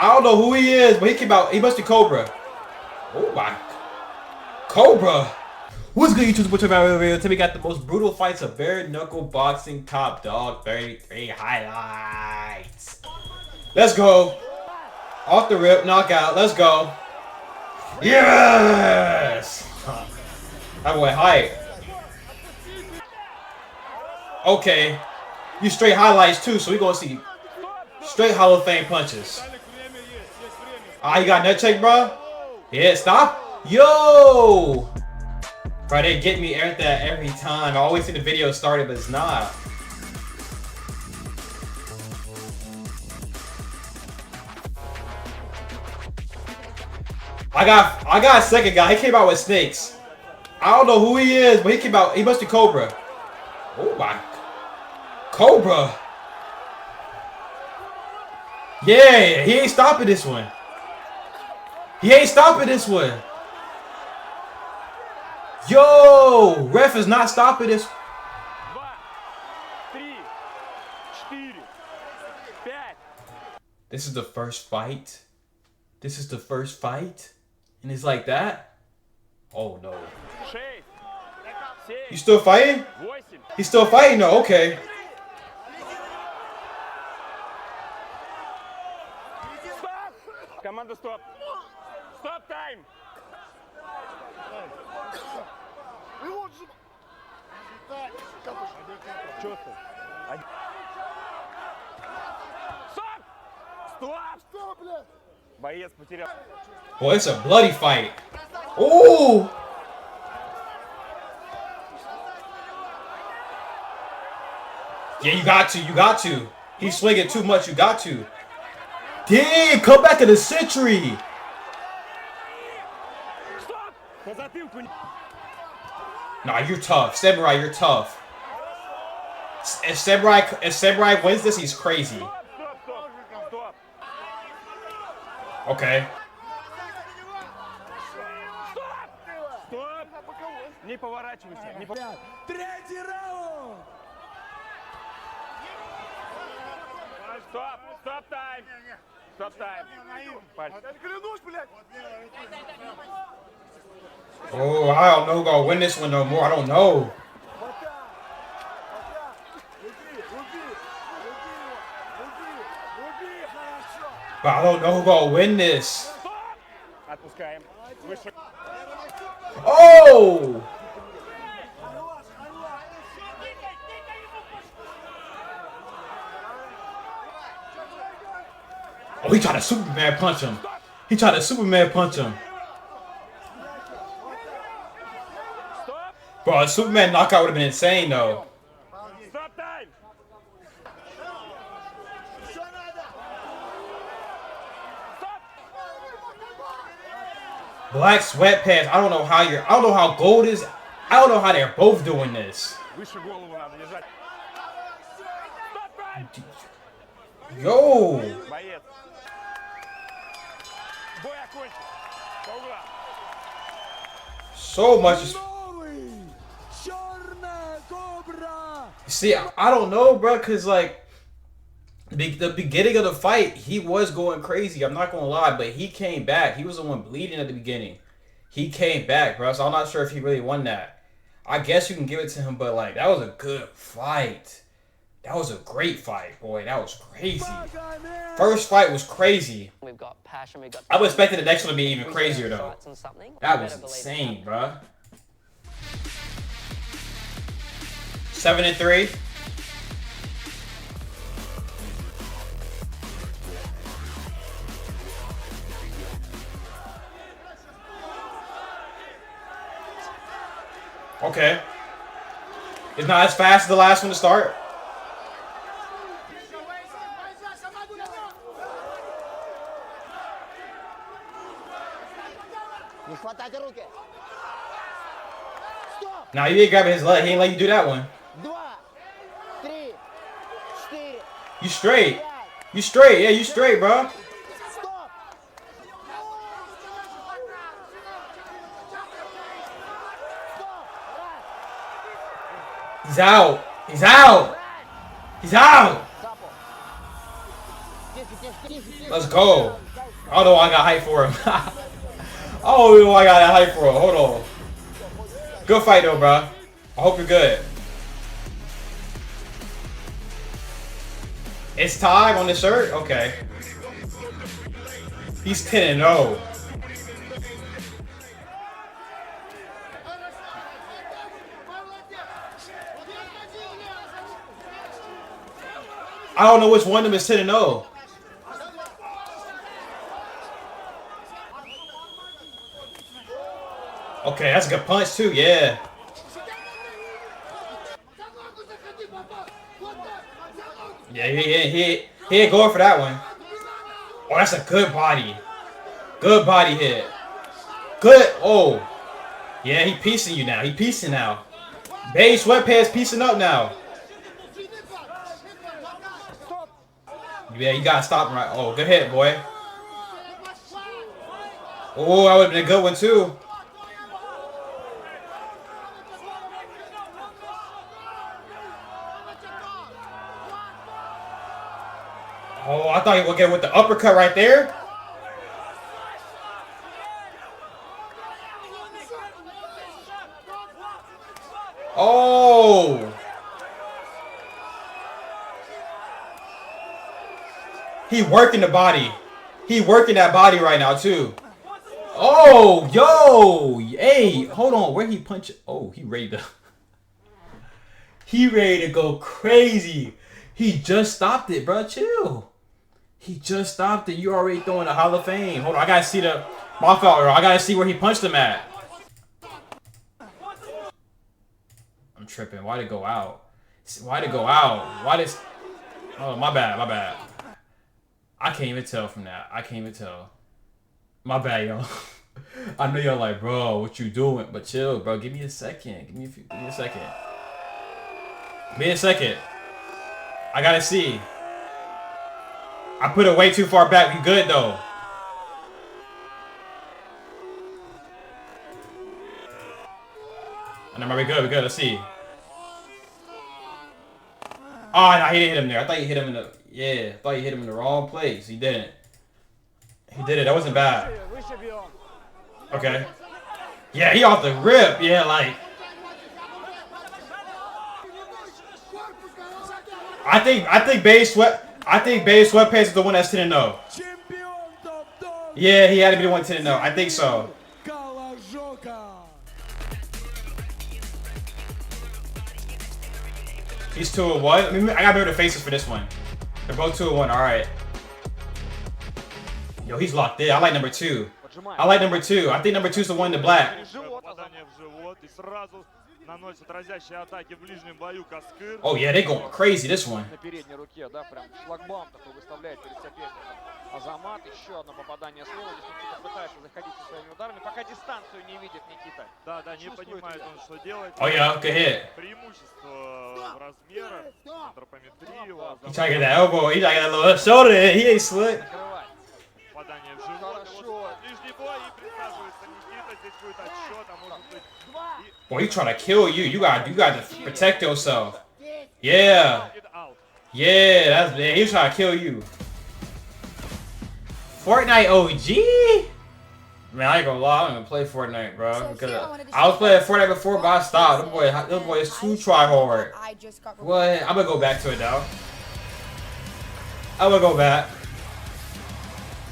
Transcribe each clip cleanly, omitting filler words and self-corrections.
I don't know who he is, but he came out. He must be Cobra. Oh my. Cobra. What's good, YouTube? What's up, video? Today we got the most brutal fights of bare-knuckle boxing top dog 33 highlights. Let's go. Off the rip, knockout. Let's go. Yes. That boy hype. Okay. You straight highlights too, so we gonna see straight Hall of Fame punches. Ah, you got nut check, bro? Yeah, stop. Yo! Bro, they get me every time. I always see the video started, but it's not. I got a second guy. He came out with snakes. I don't know who he is, but he came out. He must be Cobra. Oh my. Cobra. Yeah, he ain't stopping this one. He ain't stopping this one. Yo, ref is not stopping this. This is the first fight. This is the first fight. And it's like that? Oh no. You still fighting? He's still fighting though, okay. Команда, стоп! Стоп тайм! Что ты? Стоп! Стоп! Стоп, блядь! Боец потерял. Boy, it's a bloody fight. Ooh! Yeah, you got to. He's swinging too much, you got to. Damn, come back to the century. Nah, you're tough. Samurai, you're tough. If Samurai wins this, he's crazy. Okay. Не поворачивайся. Третий раунд. Стоп! Стоп тайм! Стоп тайм! Oh, I don't know who's gonna win this one no more. I don't know. But I don't know who's gonna win this. Oh! Oh, he tried to Superman punch him. He tried to Superman punch him. Bro, a Superman knockout would have been insane though. Black sweatpants. I don't know how gold is. I don't know how they're both doing this. Yo. So much. See, I don't know, bro, cause like the beginning of the fight, he was going crazy. I'm not gonna lie, but he came back. He was the one bleeding at the beginning. He came back, bro. So I'm not sure if he really won that. I guess you can give it to him, but like that was a good fight. That was a great fight, boy. That was crazy. First fight was crazy. We've got passion. We've got. I was expecting the next one to be even crazier though. That was insane, bro. 7-3. Okay. It's not as fast as the last one to start. Nah, you ain't grabbing his leg. He ain't let you do that one. You straight. You straight. Yeah, you straight, bro. He's out. He's out. He's out. Let's go. I don't know why I got hype for him. I don't know why I got that hype for him. Hold on. Good fight though, bro. I hope you're good. It's time on the shirt? Okay. He's 10-0. I don't know which one of them is 10-0. Okay, that's a good punch too, yeah. Yeah, he ain't going for that one. Oh, that's a good body. Good body hit. Good. Oh. Yeah, he piecing you now. He piecing now. Beige sweatpants piecing up now. Yeah, you gotta stop him right. Oh, good hit, boy. Oh, that would have been a good one too. Oh, I thought he would get with the uppercut right there. Oh. He working the body. He working that body right now too. Oh, yo. Hey, hold on. Where he punch? Oh, he ready to. He ready to go crazy. He just stopped it, bro. Chill. He just stopped it. You already throwing the Hall of Fame. Hold on, I gotta see the. My fault, I gotta see where he punched him at. I'm tripping. Why'd it go out? Why'd it go out? Why did? Oh, my bad. My bad. I can't even tell from that. I can't even tell. My bad, yo. I know you're like, bro, what you doing? But chill, bro. Give me a second. Give me a second. Give me a second. I gotta see. I put it way too far back. You good though? And then we good. We good. Let's see. Oh, no, he didn't hit him there. I thought he hit him in the. Yeah, I thought he hit him in the wrong place. He didn't. He did it. That wasn't bad. Okay. Yeah, he off the rip. Yeah, like. I think Beige Sweatpants is the one that's 10-0. Yeah, he had to be the one 10-0. I think so. He's 2-1. I gotta remember the faces for this one. They're both 2-1. All right. Yo, he's locked in. I like number 2. I like number 2. I think number 2's the one in the black. Oh yeah, they going crazy this one. Азамат, еще одно попадание слева. Здесь Никита пытается заходить со своими ударами, пока дистанцию не видит Никита. Да, не понимает он, что делать. Oh yeah, good hit. Преимущество в размерах, антропометрию. He trying to get that elbow. He trying to get that little shoulder in. He ain't slick. Попадание в живот. Нижний бой и присаживается Никита. Здесь будет отсчет, а может быть... Boy, he trying to kill you. You got to protect yourself. Yeah. Yeah, that's bad. He's trying to kill you. Fortnite OG? Man, I ain't gonna lie, I don't even play Fortnite, bro. Because I was playing Fortnite before, but I stopped. Them boy is too try hard. What? I'm gonna go back to it though. I'm gonna go back.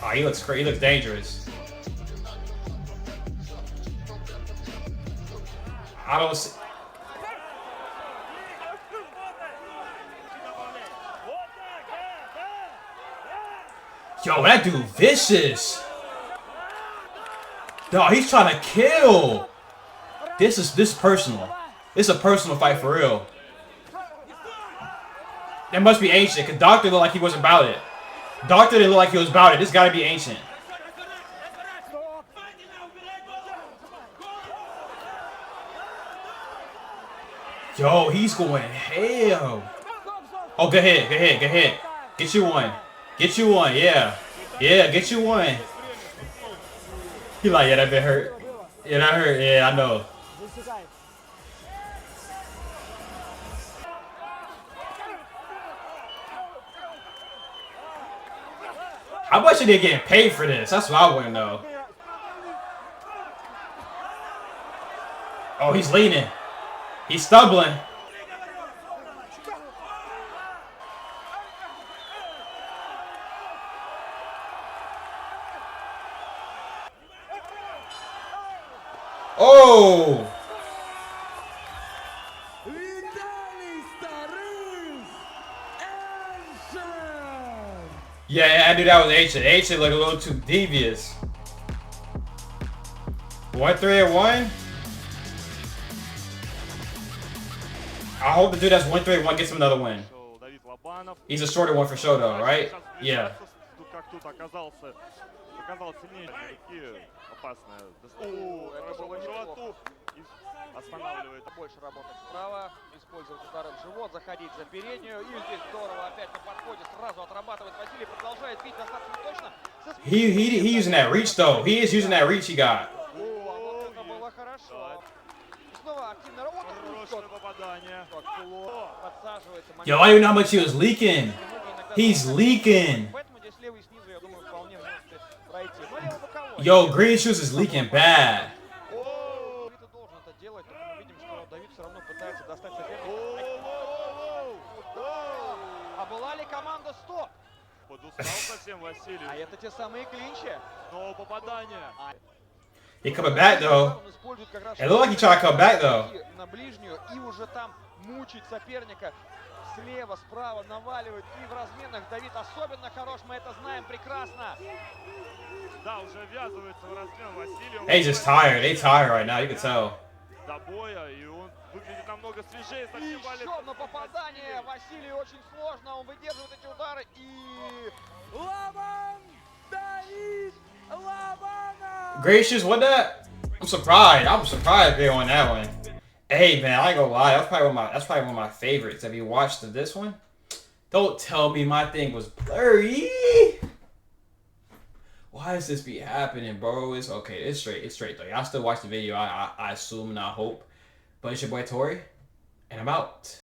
Oh, he looks crazy. He looks dangerous. I don't see. Yo, that dude vicious. Dog, he's trying to kill. This is personal. This is a personal fight for real. That must be ancient, because Doctor looked like he wasn't about it. Doctor didn't look like he was about it. This gotta be ancient. Yo, he's going hell. Oh, good hit, good hit, good hit. Get you one. Get you one, yeah. Yeah, get you one. He like, yeah, that bit hurt. Yeah, that hurt. Yeah, I know. How much are they getting paid for this? That's what I want to know. Oh, he's leaning. He's stumbling. Oh! Yeah, I knew that was Ancient. Ancient looked a little too devious. 1-3-1. I hope the dude that's 1-3-1 gets him another win. He's a shorter one for sure, though, right? Yeah. Останавливает. Больше работать справа, использовать удары в живот, заходить за переднюю. И здесь здорово опять на подходе сразу отрабатывает Василий. Продолжает бить достаточно точно. He using that reach though. He is using that reach he got. Вот это было хорошо. Снова активная работа. Подсаживается. Yo, I don't even know how much he was leaking. He's leaking. Поэтому здесь левый снизу, я думаю, вполне можете пройти. Но левый боковой. Yo, Green Shoes is leaking bad. Делать, но мы видим, что Давид все равно пытается достать соперника. А была ли команда 100? Подустал совсем Василий. А это те самые клинчи. Снова попадание. He coming back though. It looked like he tried to come back though. На ближнюю и уже там мучить соперника. Слева, справа наваливает. И в разменах Давид особенно хорош, мы это знаем прекрасно. Да, уже ввязывается в размен Василий. They just tired. They tired right now. You can tell. До боя, и он выглядит намного свежее. И еще одно попадание. Василию очень сложно, он выдерживает эти удары. И... Лаван! Давид! Лавана! Gracious, what that? I'm surprised they on that one. Hey man, I ain't gonna lie, that's probably one of my favorites. Have you watched this one? Don't tell me my thing was blurry. Why does this be happening, bro? It's okay. It's straight though. Y'all still watch the video, I assume and I hope. But it's your boy Tori, and I'm out.